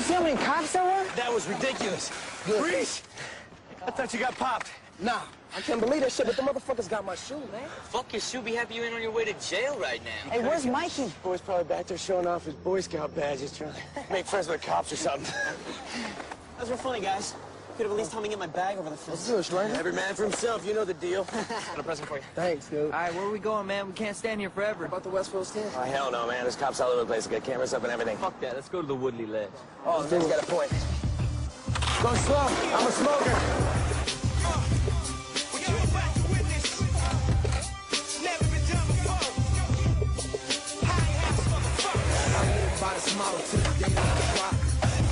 see how many cops there were? That was ridiculous. Reese! I thought you got popped. Nah, I can't believe that shit, but the motherfuckers got my shoe, man. Fuck your shoe. Be happy you ain't on your way to jail right now. Hey, where's Mikey? Boy's probably back there showing off his Boy Scout badges, trying to make friends with the cops or something. Those were funny, guys. Could have at least helped me get my bag over the fence. Let's do it, Every man for himself, you know the deal. Got a present for you. Thanks, dude. All right, where are we going, man? We can't stand here forever. About the West Coast here? Oh, hell no, man. There's cops all over the place. They got cameras up and everything. Fuck that. Let's go to the Woodley Ledge. Oh, this dude's got a point. Go slow. I'm a smoker. Model to the day like a rock.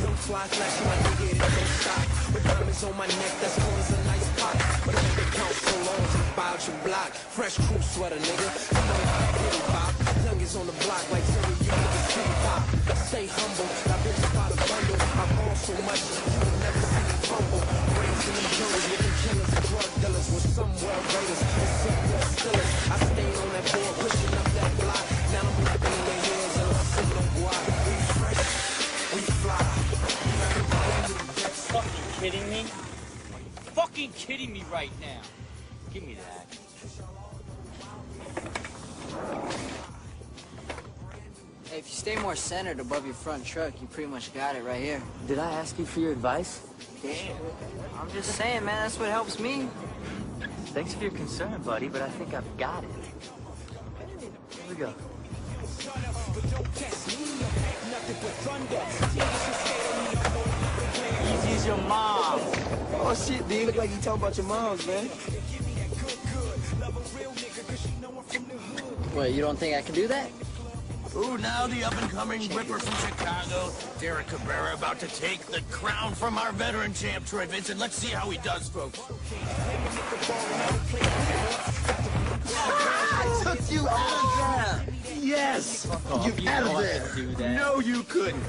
No fly flashing like they get it, don't stop. With diamonds on my neck, that's cool as a nice pot. But it only count so long to about your block. Fresh crew sweater, nigga. You know how I get it, pop. Young is on the block like Terry, you niggas can't pop. Stay humble, I've been spot a bundle. I've grown so much, you will never see me fumble. Raised in them jungles with them killers and drug dealers. With some well raiders and secret stillers. I stayed on that board, pushing up that block. Now I'm rapping in their heads and I'm sitting on guap. Fucking kidding me? Fucking kidding me right now. Give me that. Hey, if you stay more centered above your front truck, you pretty much got it right here. Did I ask you for your advice? Damn. I'm just saying, man, that's what helps me. Thanks for your concern, buddy, but I think I've got it. Here we go. Easy as your mom. Oh, shit, dude. You look like you talking about your moms, man. What, you don't think I can do that? Ooh, now the up-and-coming ripper from Chicago, Derek Cabrera, about to take the crown from our veteran champ, Troy Vincent. Let's see how he does, folks. I took you out of there. Yes. You out of there. No, you couldn't.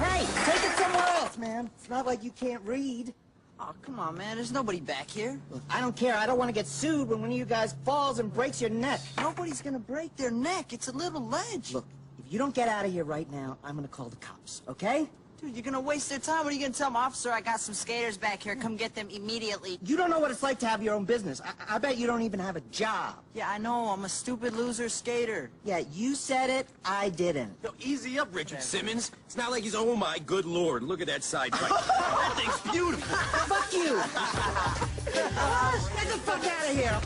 Hey, take it somewhere else, man. It's not like you can't read. Oh, come on, man. There's nobody back here. Look, I don't care. I don't want to get sued when one of you guys falls and breaks your neck. Nobody's gonna break their neck. It's a little ledge. Look, if you don't get out of here right now, I'm going to call the cops, okay? Dude, you're gonna waste their time. What are you gonna tell them? Officer, I got some skaters back here. Come get them immediately. You don't know what it's like to have your own business. I bet you don't even have a job. Yeah, I know. I'm a stupid loser skater. Yeah, you said it. I didn't. Yo, easy up, Richard Simmons. It's not like he's, oh my good lord, look at that side pipe. That thing's beautiful. Fuck you! Get the fuck out of here!